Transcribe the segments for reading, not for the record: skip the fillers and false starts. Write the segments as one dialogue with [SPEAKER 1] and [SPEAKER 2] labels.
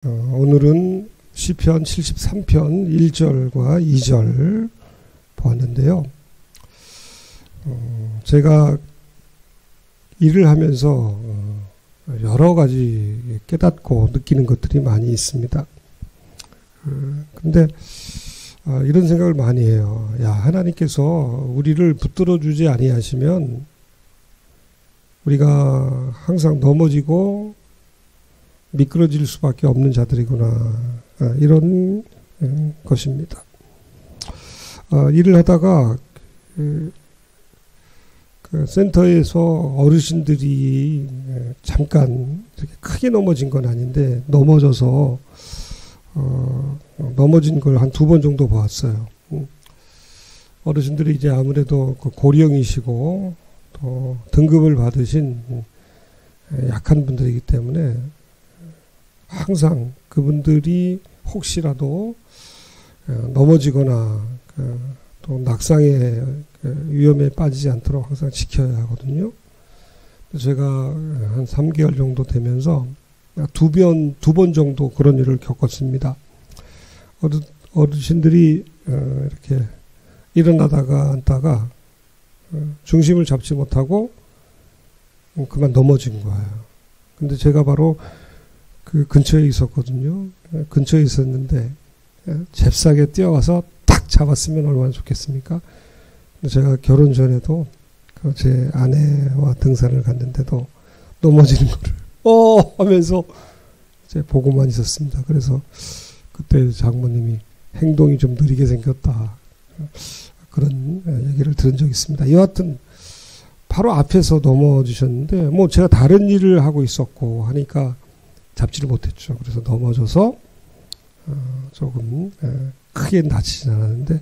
[SPEAKER 1] 오늘은 시편 73편 1절과 2절 보았는데요. 제가 일을 하면서 여러 가지 깨닫고 느끼는 것들이 많이 있습니다. 근데 이런 생각을 많이 해요. 야, 하나님께서 우리를 붙들어 주지 아니하시면 우리가 항상 넘어지고 미끄러질 수밖에 없는 자들이구나, 이런 것입니다. 일을 하다가 그 센터에서 어르신들이 잠깐 크게 넘어진 건 아닌데 넘어져서 넘어진 걸 한 2번 정도 보았어요. 어르신들이 이제 아무래도 고령이시고 또 등급을 받으신 약한 분들이기 때문에 항상 그분들이 혹시라도 넘어지거나 또 낙상의 위험에 빠지지 않도록 항상 지켜야 하거든요. 제가 한 3개월 정도 되면서 두 번 정도 그런 일을 겪었습니다. 어르신들이 이렇게 일어나다가 앉다가 중심을 잡지 못하고 그만 넘어진 거예요. 근데 제가 바로 그 근처에 있었거든요. 근처에 있었는데 잽싸게 뛰어가서 딱 잡았으면 얼마나 좋겠습니까? 제가 결혼 전에도 제 아내와 등산을 갔는데도 넘어지는 거를 하면서 이제 보고만 있었습니다. 그래서 그때 장모님이 행동이 좀 느리게 생겼다, 그런 얘기를 들은 적이 있습니다. 여하튼 바로 앞에서 넘어지셨는데 뭐 제가 다른 일을 하고 있었고 하니까 잡지를 못했죠. 그래서 넘어져서 조금 크게 다치진 않았는데,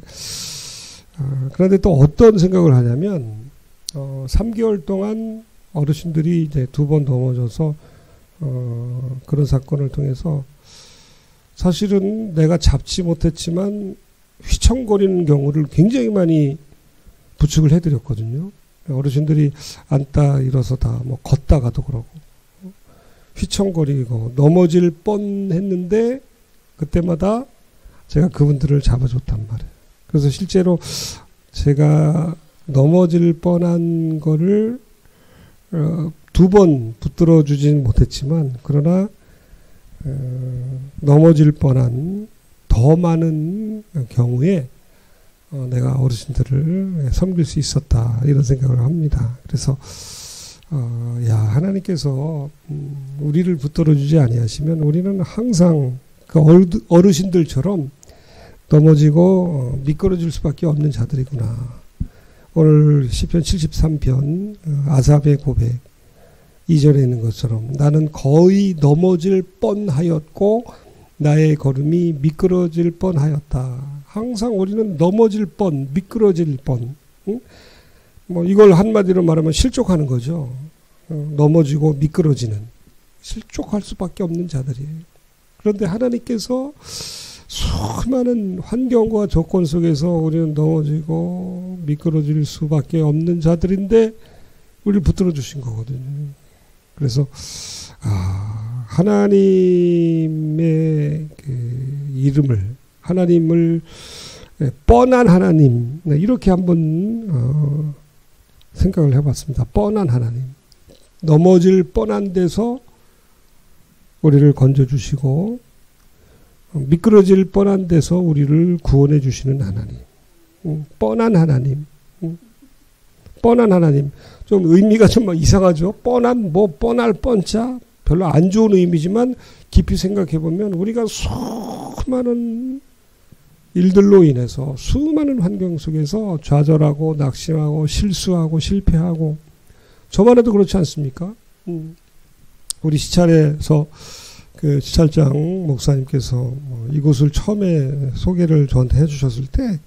[SPEAKER 1] 그런데 또 어떤 생각을 하냐면 3개월 동안 어르신들이 이제 2번 넘어져서 그런 사건을 통해서 사실은 내가 잡지 못했지만 휘청거리는 경우를 굉장히 많이 부축을 해드렸거든요. 어르신들이 앉다 일어서다 뭐 걷다가도 그러고 휘청거리고 넘어질 뻔했는데 그때마다 제가 그분들을 잡아줬단 말이에요. 그래서 실제로 제가 넘어질 뻔한 거를 2번 붙들어 주진 못했지만 그러나 넘어질 뻔한 더 많은 경우에 내가 어르신들을 섬길 수 있었다, 이런 생각을 합니다. 그래서 야, 하나님께서 우리를 붙들어 주지 아니하시면 우리는 항상 그 어르신들처럼 넘어지고 미끄러질 수밖에 없는 자들이구나. 오늘 시편 73편 아삽의 고백 2절에 있는 것처럼 나는 거의 넘어질 뻔하였고 나의 걸음이 미끄러질 뻔하였다. 항상 우리는 넘어질 뻔, 미끄러질 뻔, 뭐 이걸 한마디로 말하면 실족하는 거죠. 넘어지고 미끄러지는, 실족할 수밖에 없는 자들이에요. 그런데 하나님께서 수많은 환경과 조건 속에서 우리는 넘어지고 미끄러질 수밖에 없는 자들인데 우리를 붙들어 주신 거거든요. 그래서 하나님의 그 이름을, 하나님을 뻔한 하나님, 이렇게 한번 생각을 해봤습니다. 뻔한 하나님, 넘어질 뻔한 데서 우리를 건져주시고 미끄러질 뻔한 데서 우리를 구원해 주시는 하나님, 뻔한 하나님, 뻔한 하나님. 좀 의미가 좀 이상하죠. 뻔한, 뭐 뻔할 뻔자, 별로 안 좋은 의미지만 깊이 생각해 보면 우리가 수많은 일들로 인해서 수많은 환경 속에서 좌절하고 낙심하고 실수하고 실패하고, 저만 해도 그렇지 않습니까? 우리 시찰에서 그 시찰장 목사님께서 이곳을 처음에 소개를 저한테 해주셨을 때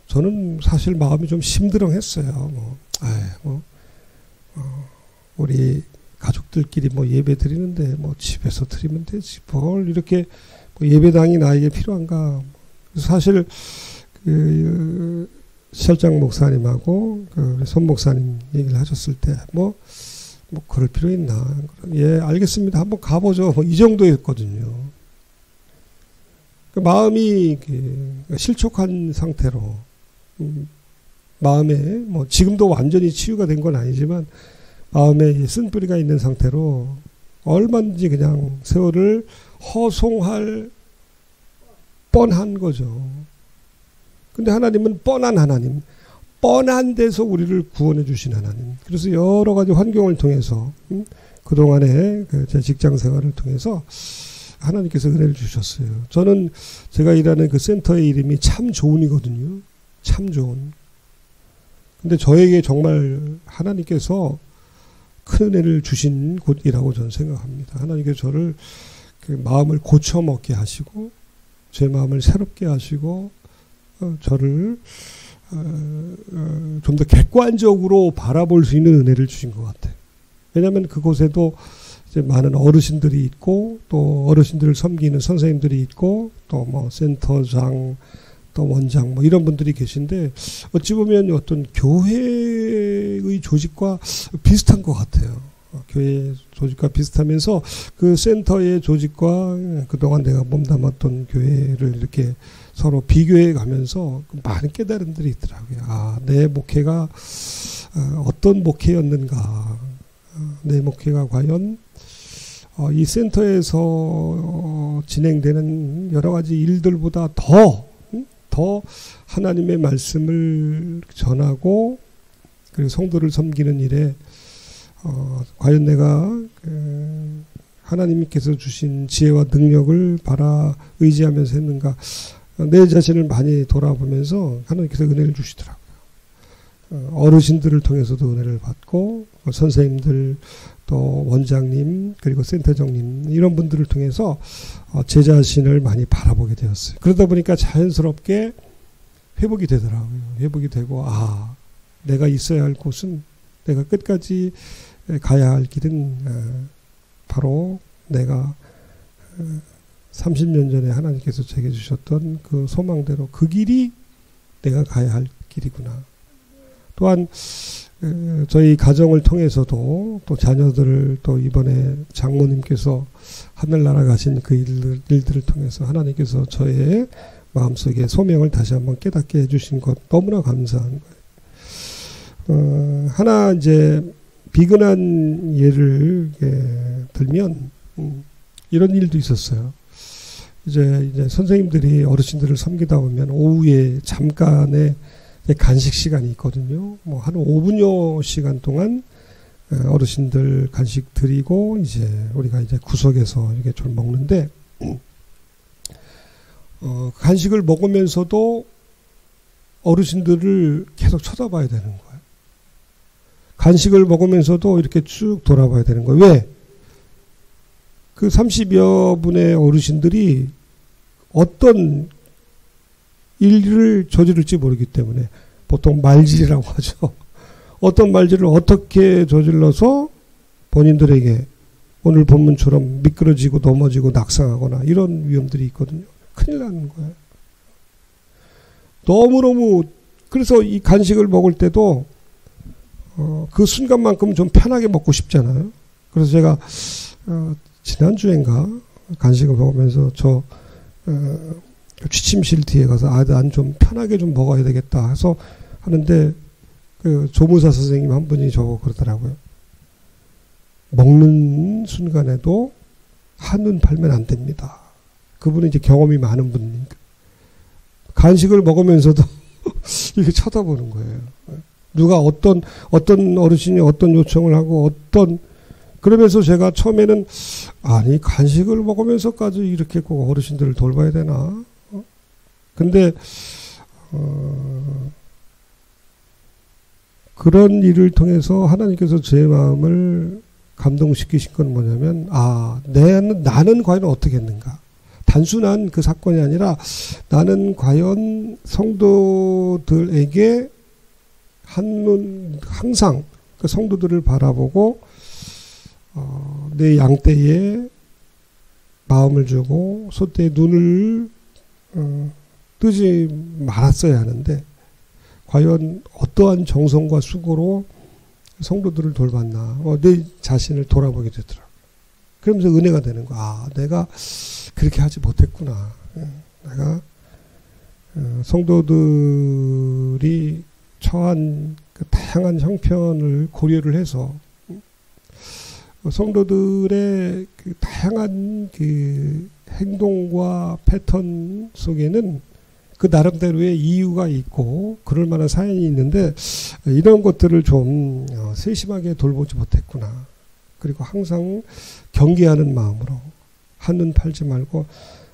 [SPEAKER 1] 저는 사실 마음이 좀 심드렁했어요. 우리 가족들끼리 뭐 예배 드리는데 뭐 집에서 드리면 되지 뭘 이렇게 뭐 예배당이 나에게 필요한가. 사실 그 시찰장 목사님하고 그 손 목사님 얘기를 하셨을 때 뭐 그럴 필요 있나. 예, 알겠습니다. 한번 가보죠. 이 정도였거든요. 그 마음이 실족한 상태로, 마음에 뭐 지금도 완전히 치유가 된 건 아니지만 마음에 쓴뿌리가 있는 상태로 얼마든지 그냥 세월을 허송할 뻔한 거죠. 근데 하나님은 뻔한 하나님, 뻔한 데서 우리를 구원해 주신 하나님. 그래서 여러 가지 환경을 통해서 그동안의 제 직장 생활을 통해서 하나님께서 은혜를 주셨어요. 저는 제가 일하는 그 센터의 이름이 참 좋은이거든요. 참 좋은. 근데 저에게 정말 하나님께서 큰 은혜를 주신 곳이라고 저는 생각합니다. 하나님께서 저를 그 마음을 고쳐먹게 하시고 제 마음을 새롭게 하시고 저를 좀 더 객관적으로 바라볼 수 있는 은혜를 주신 것 같아요. 왜냐하면 그곳에도 이제 많은 어르신들이 있고 또 어르신들을 섬기는 선생님들이 있고 또 뭐 센터장 또 원장 뭐 이런 분들이 계신데 어찌 보면 어떤 교회의 조직과 비슷한 것 같아요. 교회 조직과 비슷하면서 그 센터의 조직과 그동안 내가 몸담았던 교회를 이렇게 서로 비교해 가면서 많은 깨달음들이 있더라고요. 아, 내 목회가 어떤 목회였는가. 내 목회가 과연 이 센터에서 진행되는 여러 가지 일들보다 더 하나님의 말씀을 전하고 그리고 성도를 섬기는 일에 과연 내가 하나님께서 주신 지혜와 능력을 의지하면서 했는가. 내 자신을 많이 돌아보면서 하나님께서 은혜를 주시더라고요. 어르신들을 통해서도 은혜를 받고 선생님들 또 원장님 그리고 센터장님 이런 분들을 통해서 제 자신을 많이 바라보게 되었어요. 그러다 보니까 자연스럽게 회복이 되더라고요. 회복이 되고 아 내가 있어야 할 곳은 내가 끝까지 가야 할 길은 바로 내가 30년 전에 하나님께서 제게 주셨던 그 소망대로 그 길이 내가 가야 할 길이구나. 또한 저희 가정을 통해서도 또 자녀들을 또 이번에 장모님께서 하늘나라 가신 그 일들을 통해서 하나님께서 저의 마음속에 소명을 다시 한번 깨닫게 해주신 것 너무나 감사한 거예요. 하나 이제 비근한 예를 들면 이런 일도 있었어요. 이제 선생님들이 어르신들을 섬기다 보면 오후에 잠깐의 간식 시간이 있거든요. 뭐 한 5분여 시간 동안 어르신들 간식 드리고 이제 우리가 이제 구석에서 이렇게 좀 먹는데 간식을 먹으면서도 어르신들을 계속 쳐다봐야 되는 거예요. 간식을 먹으면서도 이렇게 쭉 돌아봐야 되는 거예요. 왜? 그 30여 분의 어르신들이 어떤 일을 저지를지 모르기 때문에 보통 말질이라고 하죠. 어떤 말질을 어떻게 저질러서 본인들에게 오늘 본문처럼 미끄러지고 넘어지고 낙상하거나 이런 위험들이 있거든요. 큰일 나는 거예요. 너무너무 그래서 이 간식을 먹을 때도 그 순간만큼 좀 편하게 먹고 싶잖아요. 그래서 제가 지난주엔가 간식을 먹으면서 취침실 뒤에 가서 난 좀 편하게 좀 먹어야 되겠다 해서 하는데 그 조무사 선생님 한 분이 저보고 그러더라고요. 먹는 순간에도 한눈 팔면 안 됩니다. 그분은 이제 경험이 많은 분이니까. 간식을 먹으면서도 이렇게 쳐다보는 거예요. 누가 어떤 어르신이 어떤 요청을 하고 그러면서 제가 처음에는 아니 간식을 먹으면서까지 이렇게 꼭 어르신들을 돌봐야 되나? 근데 그런 일을 통해서 하나님께서 제 마음을 감동시키신 건 뭐냐면 나는 과연 어떻게 했는가? 단순한 그 사건이 아니라 나는 과연 성도들에게 한눈 항상 그 성도들을 바라보고 내 양떼에 마음을 주고 소떼에 눈을 뜨지 말았어야 하는데 과연 어떠한 정성과 수고로 성도들을 돌봤나 내 자신을 돌아보게 되더라고요. 그러면서 은혜가 되는 거야. 아, 내가 그렇게 하지 못했구나. 내가 성도들이 처한 그 다양한 형편을 고려를 해서 성도들의 그 다양한 그 행동과 패턴 속에는 그 나름대로의 이유가 있고 그럴 만한 사연이 있는데 이런 것들을 좀 세심하게 돌보지 못했구나. 그리고 항상 경계하는 마음으로 한눈 팔지 말고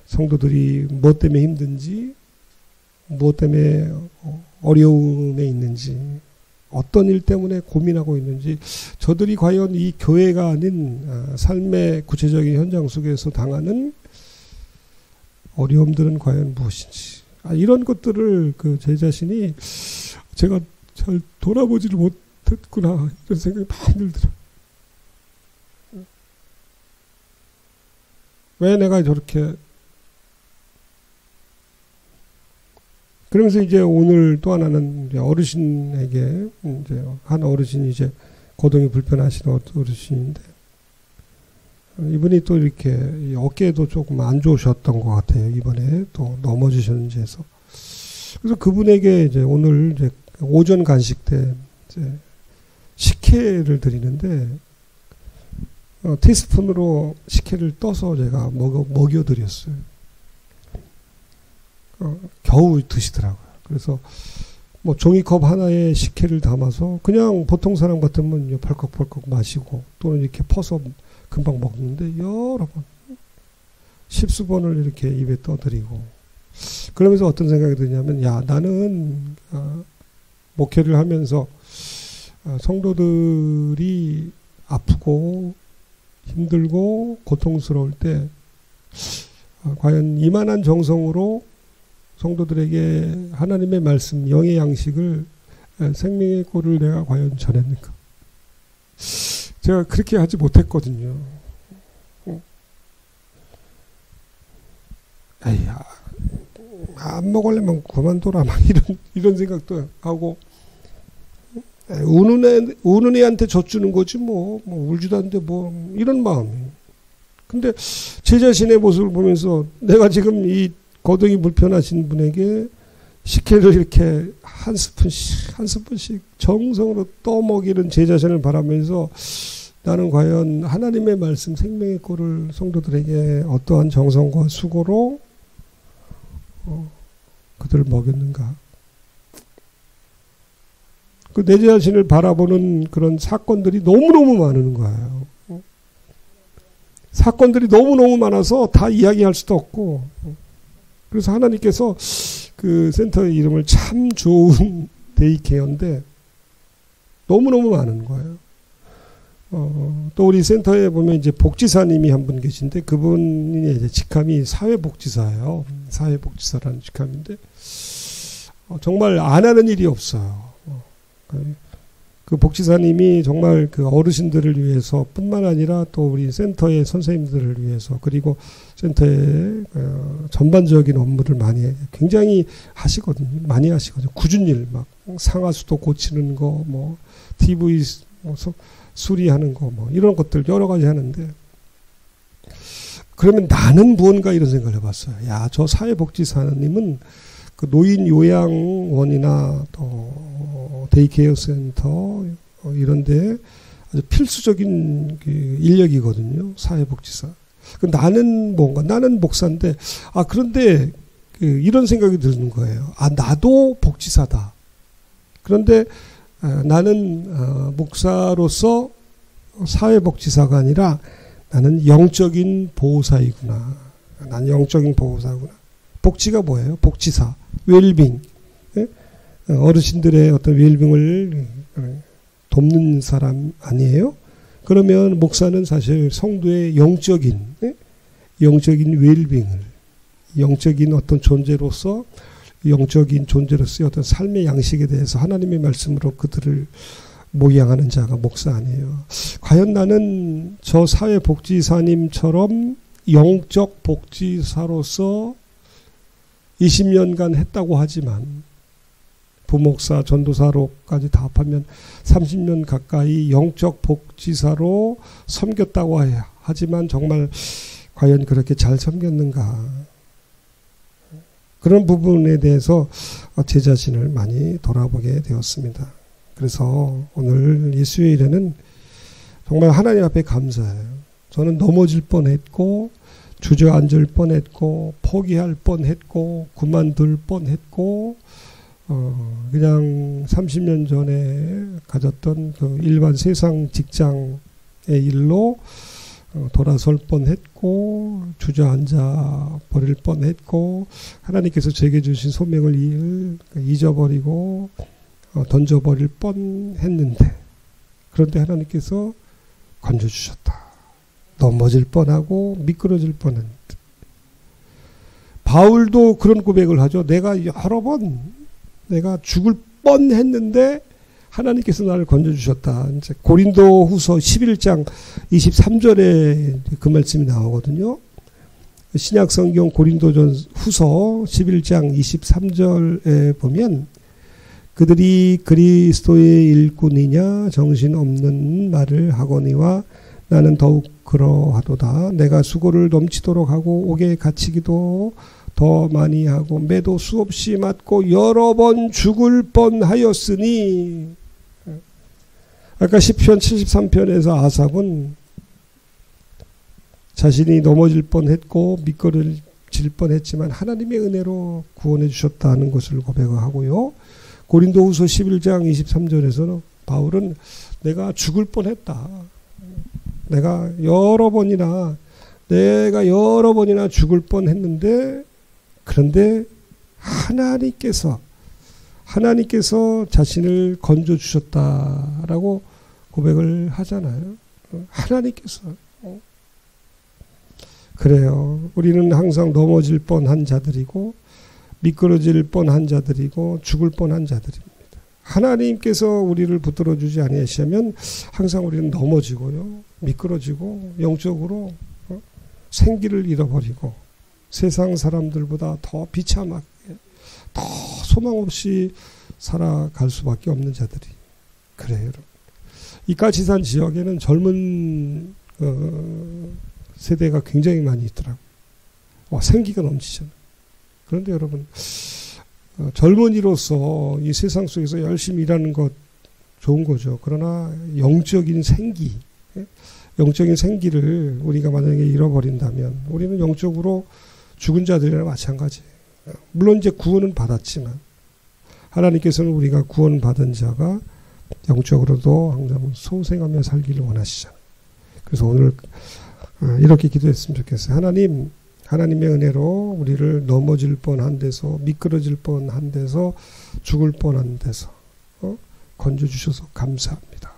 [SPEAKER 1] 성도들이 무엇 때문에 힘든지 무엇 때문에 어려움에 있는지 어떤 일 때문에 고민하고 있는지 저들이 과연 이 교회가 아닌 삶의 구체적인 현장 속에서 당하는 어려움들은 과연 무엇인지 이런 것들을 그 제 자신이 제가 잘 돌아보지를 못했구나 이런 생각이 많이 들더라고요. 왜 내가 저렇게 그러면서 이제 오늘 또 하나는 이제 어르신에게 이제 한 어르신이 이제 거동이 불편하신 어르신인데 이분이 또 이렇게 어깨도 조금 안 좋으셨던 것 같아요. 이번에 또 넘어지셨는지 해서 그래서 그분에게 이제 오늘 이제 오전 간식 때 이제 식혜를 드리는데 티스푼으로 식혜를 떠서 제가 먹여드렸어요. 겨우 드시더라고요. 그래서 뭐 종이컵 하나에 식혜를 담아서 그냥 보통 사람 같으면 벌컥벌컥 마시고 또는 이렇게 퍼서 금방 먹는데 여러 번, 십수번을 이렇게 입에 떠드리고 그러면서 어떤 생각이 드냐면 야 나는 목회를 하면서 성도들이 아프고 힘들고 고통스러울 때 과연 이만한 정성으로 성도들에게 하나님의 말씀, 영의 양식을 생명의 꼴을 내가 과연 전했는가? 제가 그렇게 하지 못했거든요. 에이, 안 먹으려면 그만둬라 막 이런 생각도 하고 우는 애한테 젖주는 거지 뭐 울지도 않는데 뭐 이런 마음이. 근데 제 자신의 모습을 보면서 내가 지금 이 거동이 불편하신 분에게 식혜를 이렇게 한 스푼씩 정성으로 떠먹이는 제 자신을 바라면서 나는 과연 하나님의 말씀 생명의 꼴을 성도들에게 어떠한 정성과 수고로 그들을 먹였는가. 그 내 자신을 바라보는 그런 사건들이 너무너무 많은 거예요. 사건들이 너무너무 많아서 다 이야기할 수도 없고 그래서 하나님께서 그 센터의 이름을 참 좋은 데이케어인데 너무너무 많은 거예요. 또 우리 센터에 보면 이제 복지사님이 한 분 계신데 그분이 이제 직함이 사회복지사예요. 사회복지사라는 직함인데 정말 안 하는 일이 없어요. 그 복지사님이 정말 그 어르신들을 위해서 뿐만 아니라 또 우리 센터의 선생님들을 위해서 그리고 센터의 전반적인 업무를 굉장히 하시거든요. 많이 하시거든요. 굳은 일, 막 상하수도 고치는 거, 뭐 TV 수리하는 거, 뭐 이런 것들 여러 가지 하는데 그러면 나는 무언가 이런 생각을 해봤어요. 야, 저 사회복지사님은 그 노인 요양원이나 또 데이케어 센터 이런데 아주 필수적인 그 인력이거든요. 사회복지사. 나는 나는 목사인데 그런데 이런 생각이 드는 거예요. 나도 복지사다. 그런데 나는 목사로서 사회복지사가 아니라 나는 영적인 보호사이구나. 나는 영적인 보호사구나. 복지가 뭐예요? 복지사, 웰빙, 어르신들의 어떤 웰빙을 돕는 사람 아니에요? 그러면 목사는 사실 성도의 영적인 웰빙을, 영적인 어떤 존재로서, 영적인 존재로서의 어떤 삶의 양식에 대해서 하나님의 말씀으로 그들을 모양하는 자가 목사 아니에요. 과연 나는 저 사회복지사님처럼 영적 복지사로서 20년간 했다고 하지만 부목사, 전도사로까지 다 합하면 30년 가까이 영적 복지사로 섬겼다고 하지만 정말 과연 그렇게 잘 섬겼는가. 그런 부분에 대해서 제 자신을 많이 돌아보게 되었습니다. 그래서 오늘 이 수요일에는 정말 하나님 앞에 감사해요. 저는 넘어질 뻔했고 주저앉을 뻔했고 포기할 뻔했고 그만둘 뻔했고 그냥 30년 전에 가졌던 그 일반 세상 직장의 일로 돌아설 뻔했고 주저앉아 버릴 뻔했고 하나님께서 제게 주신 소명을 잊어버리고 던져버릴 뻔했는데 그런데 하나님께서 건져주셨다. 넘어질 뻔하고 미끄러질 뻔했는데 바울도 그런 고백을 하죠. 내가 여러 번 내가 죽을 뻔했는데 하나님께서 나를 건져주셨다. 이제 고린도 후서 11장 23절에 그 말씀이 나오거든요. 신약성경 고린도전 후서 11장 23절에 보면 그들이 그리스도의 일꾼이냐 정신없는 말을 하거니와 나는 더욱 그러하도다. 내가 수고를 넘치도록 하고 옥에 갇히기도 더 많이 하고 매도 수없이 맞고 여러 번 죽을 뻔하였으니 아까 시편 73편에서 아삽은 자신이 넘어질 뻔했고 미끄러질 뻔했지만 하나님의 은혜로 구원해 주셨다는 것을 고백하고요. 고린도후서 11장 23절에서는 바울은 내가 죽을 뻔했다. 내가 여러 번이나 죽을 뻔했는데 그런데 하나님께서 자신을 건져주셨다라고 고백을 하잖아요. 하나님께서. 그래요. 우리는 항상 넘어질 뻔한 자들이고 미끄러질 뻔한 자들이고 죽을 뻔한 자들입니다. 하나님께서 우리를 붙들어 주지 아니하시면 항상 우리는 넘어지고요. 미끄러지고 영적으로 생기를 잃어버리고 세상 사람들보다 더 비참하게 더 소망 없이 살아갈 수밖에 없는 자들이 그래요. 여러분. 이까지산 지역에는 젊은 세대가 굉장히 많이 있더라고요. 생기가 넘치잖아요. 그런데 여러분 젊은이로서 이 세상 속에서 열심히 일하는 것 좋은 거죠. 그러나 영적인 생기를 우리가 만약에 잃어버린다면 우리는 영적으로 죽은 자들이랑 마찬가지예요. 물론 이제 구원은 받았지만 하나님께서는 우리가 구원받은 자가 영적으로도 항상 소생하며 살기를 원하시잖아요. 그래서 오늘 이렇게 기도했으면 좋겠어요. 하나님의 은혜로 우리를 넘어질 뻔한 데서 미끄러질 뻔한 데서 죽을 뻔한 데서 건져주셔서 감사합니다.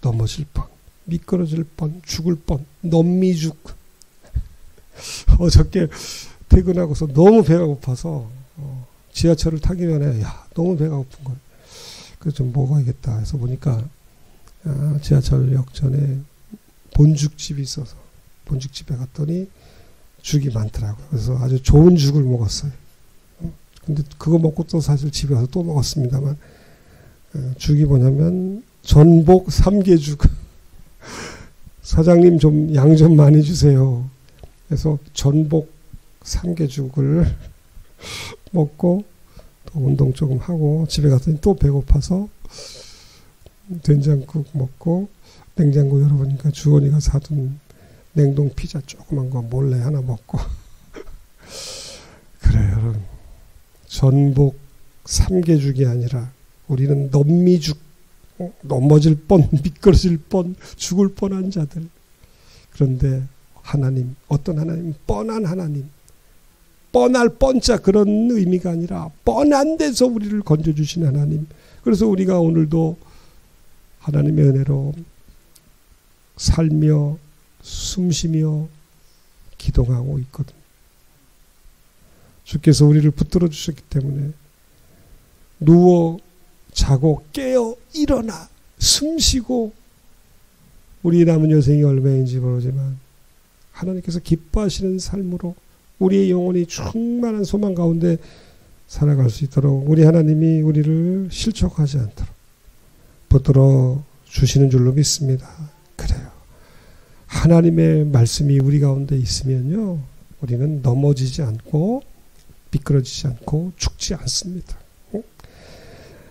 [SPEAKER 1] 넘어질 뻔, 미끄러질 뻔, 죽을 뻔, 넘미죽. 어저께 퇴근하고서 너무 배가 고파서 지하철을 타기 전에 너무 배가 고픈 거예요. 그래서 좀 먹어야겠다 해서 보니까 지하철역 전에 본죽집이 있어서 본죽집에 갔더니 죽이 많더라고요. 그래서 아주 좋은 죽을 먹었어요. 근데 그거 먹고 또 사실 집에 와서 또 먹었습니다만 죽이 뭐냐면 전복 삼계죽. 사장님 좀 양 좀 많이 주세요. 그래서 전복 삼계죽을 먹고 또 운동 조금 하고 집에 갔더니 또 배고파서 된장국 먹고 냉장고 열어보니까 주원이가 사둔 냉동 피자 조그만 거 몰래 하나 먹고 그래요. 여러분. 전복 삼계죽이 아니라 우리는 넘미죽, 넘어질 뻔, 미끄러질 뻔, 죽을 뻔한 자들. 그런데 하나님, 어떤 하나님? 뻔한 하나님. 뻔할 뻔자 그런 의미가 아니라 뻔한 데서 우리를 건져주신 하나님. 그래서 우리가 오늘도 하나님의 은혜로 살며 숨쉬며 기도하고 있거든요. 주께서 우리를 붙들어 주셨기 때문에 누워 자고 깨어 일어나 숨쉬고 우리 남은 여생이 얼마인지 모르지만 하나님께서 기뻐하시는 삶으로 우리의 영혼이 충만한 소망 가운데 살아갈 수 있도록 우리 하나님이 우리를 실족하지 않도록 붙들어 주시는 줄로 믿습니다. 그래요. 하나님의 말씀이 우리 가운데 있으면요, 우리는 넘어지지 않고 미끄러지지 않고 죽지 않습니다.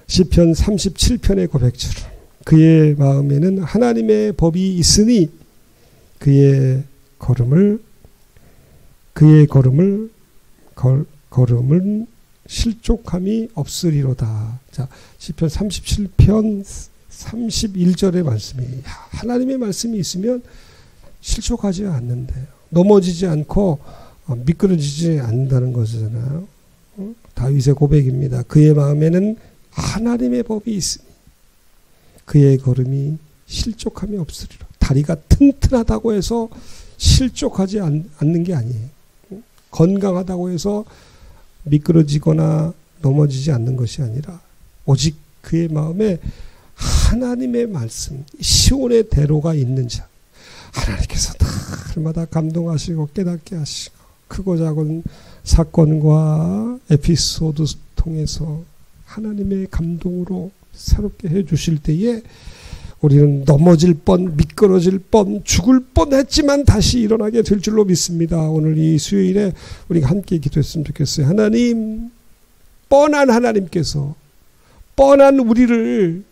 [SPEAKER 1] 시편 37편의 고백처럼 그의 마음에는 하나님의 법이 있으니 그의 걸음은 실족함이 없으리로다. 자, 시편 37편 31절의 말씀이, 하나님의 말씀이 있으면 실족하지 않는데요. 넘어지지 않고 미끄러지지 않는다는 것이잖아요. 다윗의 고백입니다. 그의 마음에는 하나님의 법이 있으니 그의 걸음이 실족함이 없으리라. 다리가 튼튼하다고 해서 실족하지 않는 게 아니에요. 건강하다고 해서 미끄러지거나 넘어지지 않는 것이 아니라 오직 그의 마음에 하나님의 말씀, 시온의 대로가 있는 자, 하나님께서 날마다 감동하시고 깨닫게 하시고 크고 작은 사건과 에피소드 통해서 하나님의 감동으로 새롭게 해주실 때에 우리는 넘어질 뻔, 미끄러질 뻔, 죽을 뻔했지만 다시 일어나게 될 줄로 믿습니다. 오늘 이 수요일에 우리가 함께 기도했으면 좋겠어요. 하나님, 뻔한 하나님께서 뻔한 우리를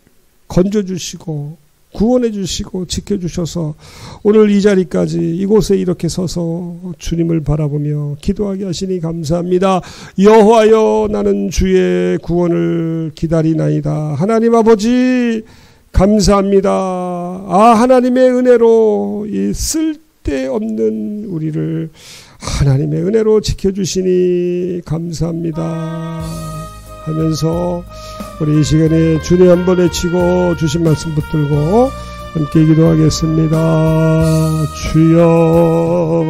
[SPEAKER 1] 건져주시고 구원해주시고 지켜주셔서 오늘 이 자리까지 이곳에 이렇게 서서 주님을 바라보며 기도하게 하시니 감사합니다. 여호와여, 나는 주의 구원을 기다리나이다. 하나님 아버지 감사합니다. 하나님의 은혜로 이 쓸데없는 우리를 하나님의 은혜로 지켜주시니 감사합니다 하면서 우리 이 시간에 주님 한번 외치고 주신 말씀 붙들고 함께 기도하겠습니다. 주여,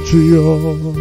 [SPEAKER 1] 주여.